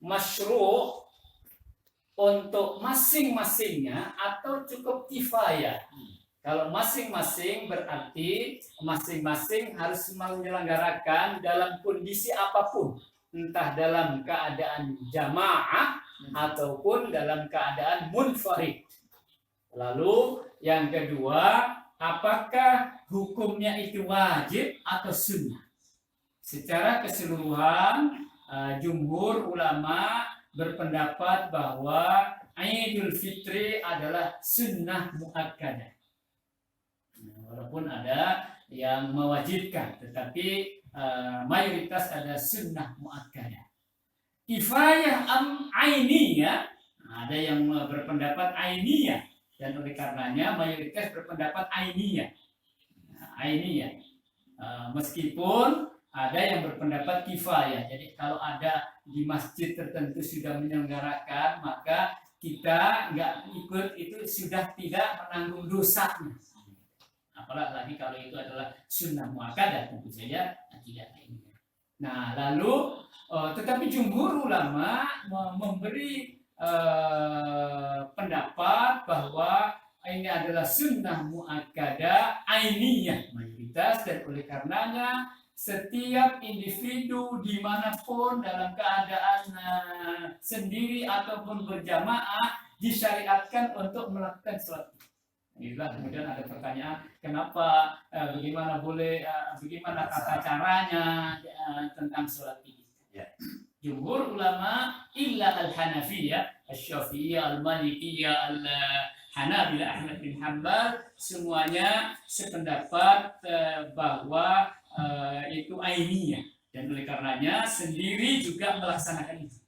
masyru' untuk masing-masingnya atau cukup kifayah. Kalau masing-masing berarti masing-masing harus menyelenggarakan dalam kondisi apapun, entah dalam keadaan jamaah ataupun dalam keadaan munfarid. Lalu yang kedua, apakah hukumnya itu wajib atau sunnah? Secara keseluruhan, jumhur ulama berpendapat bahwa Idul Fitri adalah sunnah muakkadah. Walaupun ada yang mewajibkan, tetapi mayoritas ada sunnah muakkadah. Kifayah ainiyah, ada yang berpendapat ainiyah, dan oleh karenanya mayoritas berpendapat ainiyah. Ainiyah. Meskipun ada yang berpendapat kifayah. Jadi kalau ada di masjid tertentu sudah menyelenggarakan, maka kita nggak ikut itu sudah tidak menanggung dosanya. Apalagi kalau itu adalah sunnah muakkadah, tentu saja tidak ini. Nah, lalu tetapi jumhur ulama memberi pendapat bahwa ini adalah sunnah muakkadah ainiyah mayoritas, dan oleh karenanya setiap individu dimanapun dalam keadaan sendiri ataupun berjamaah disyariatkan untuk melakukan sholat. Inilah kemudian ada pertanyaan, kenapa, bagaimana tata caranya tentang sholat ini? Ya. Jumhur ulama illa al-Hanafiyah, al-Syafi'iyah, al-Malikiyah, al-Hanabilah, Ahmad bin Hanbal, semuanya sependapat bahwa itu ainiyah, dan oleh karenanya sendiri juga melaksanakan itu.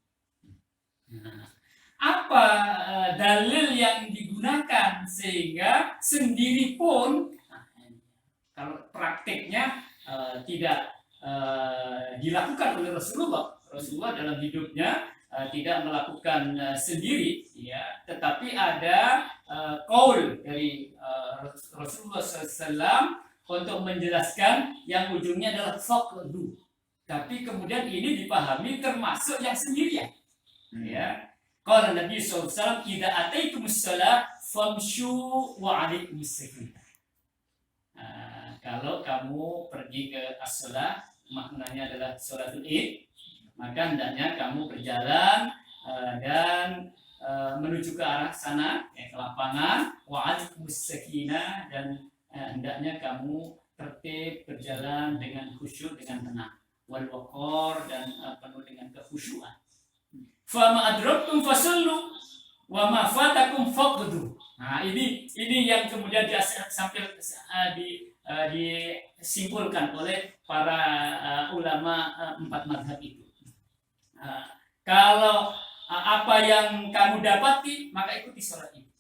Apa dalil yang digunakan sehingga sendiri pun, kalau prakteknya tidak dilakukan oleh Rasulullah dalam hidupnya tidak melakukan sendiri, ya, tetapi ada qaul dari Rasulullah SAW untuk menjelaskan yang ujungnya adalah faqdu. Tapi kemudian ini dipahami termasuk yang sendirian. Ya. Qala Nabi SAW, "Idza ataitumus shalah famshu wa 'alaikumus sakinah." Kalau kamu pergi ke as-shalah, maknanya adalah sholatul Id, maka hendaknya kamu berjalan dan menuju ke arah sana, ke lapangan, wa 'alaikumus sakinah, dan hendaknya kamu tertib berjalan dengan khusyuk, dengan tenang, wal waqar, dan penuh dengan kekhusyuan. Fama adraktum fasallu wa ma fatakum faqdu. Nah, ini yang kemudian disimpulkan oleh para ulama empat mazhab itu. Kalau apa yang kamu dapati, maka ikuti sholat itu.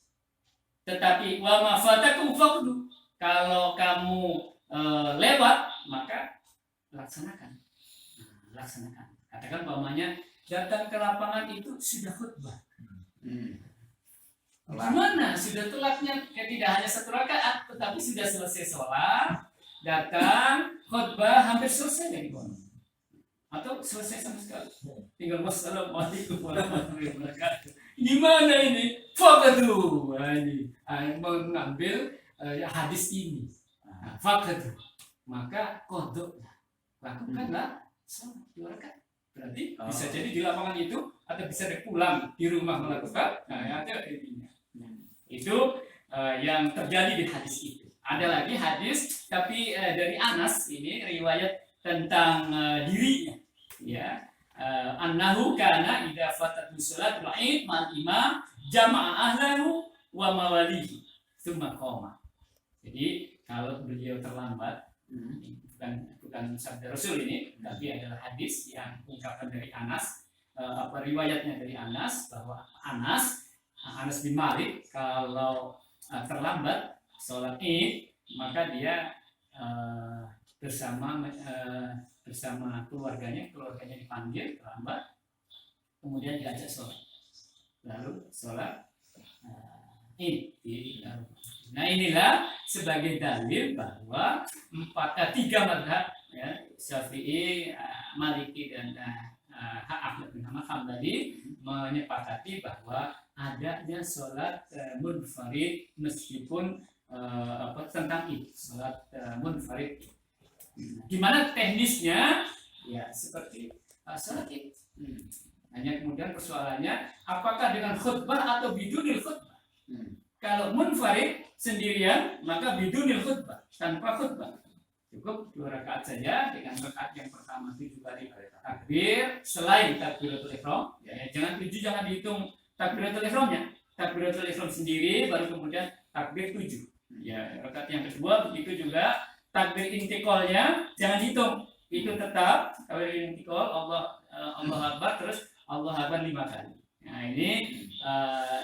Tetapi wa ma fatakum faqdu, kalau kamu lewat, maka laksanakan. Katakan umpamanya datang ke lapangan itu sudah khutbah. Gimana? Sudah telatnya, tidak hanya satu rakaat, tetapi sudah selesai sholat, datang khutbah, hampir selesai dari kono, atau selesai sama sekali, tinggal wassalamualaikum warahmatullahi wabarakatuh. Gimana ini? Faqadu, ini mengambil hadis ini. Faqadu, maka kodok, lakukanlah sholat 2 rakaat. Berarti bisa jadi di lapangan itu, atau bisa pulang di rumah melakukan. Nah, ada intinya. Itu yang terjadi di hadis itu. Ada lagi hadis, tapi dari Anas, ini riwayat tentang dirinya. Ya, annahu kana idza fatatu sholatul Id mal imam jama'a ahlahu wa mawalihi tsumma qoma. Jadi kalau beliau terlambat, bukan sabda Rasul ini, tapi adalah hadis yang ungkapan dari Anas, riwayatnya dari Anas, bahwa Anas bin Malik kalau terlambat sholat Id, maka dia bersama keluarganya dipanggil terlambat, kemudian diajak sholat, lalu sholat Id. Nah, inilah sebagai dalil bahwa 3 mazhab, ya, Syafi'i, Maliki, dan Ahmad bin Hanbal Islam tadi menyepakati bahwa adanya sholat munfarid meskipun tentang itu sholat munfarid. Gimana teknisnya? Ya seperti sholat itu. Hanya kemudian persoalannya apakah dengan khutbah atau bidunil khutbah. Kalau munfarid sendirian maka bidunil khutbah, tanpa khutbah. Cukup 2 rakaat saja, dengan rakaat yang pertama 7 kali takbir selain takbiratul ihram. Ya, jangan dihitung takbiratul ihramnya. Takbiratul ihram sendiri baru kemudian takbir 7. Ya, rakaat yang kedua begitu juga takbir intiqalnya jangan hitung. Itu tetap takbir intiqal Allah Akbar terus Allah Akbar 5 kali. Nah, ini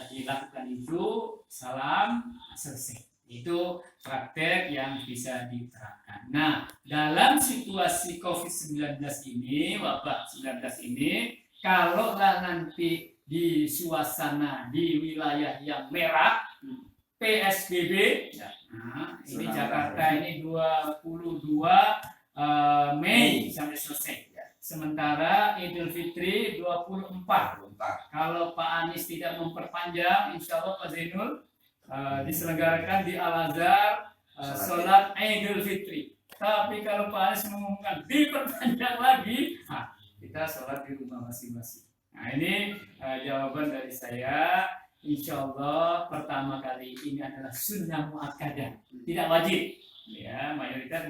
dilakukan itu salam selesai. Itu praktek yang bisa diterapkan. Nah, dalam situasi COVID-19 ini, wabah 19 ini, kalaulah nanti di suasana di wilayah yang merah, PSBB, nah, ini Jakarta ini 22 Mei sampai selesai. Sementara Idul Fitri 24. Kalau Pak Anies tidak memperpanjang, insya Allah Pak Zainul diselenggarakan di Al-Azhar sholat Idul Fitri. Tapi kalau Pak Anies mengumumkan diperpanjang lagi, kita sholat di rumah masing-masing. Nah, ini jawaban dari saya. Insya Allah pertama kali ini adalah sunnah muakkadah, tidak wajib. Ya, mayoritas.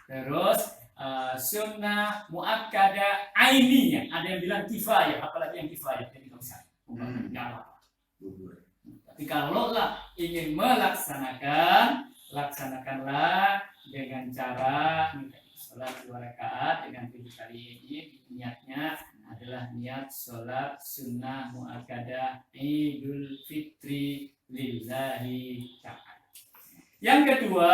Terus sunnah muakkadah ainiyah. Ada yang bilang kifayah, apalagi yang kifayah jadi nggak usah. Tapi kalau ingin melaksanakan, laksanakanlah dengan cara sholat 2 rakaat dengan 7 kali ini. Niatnya adalah niat sholat sunnah muakkadah Idul Fitri lillahi ta'ala. Yang kedua,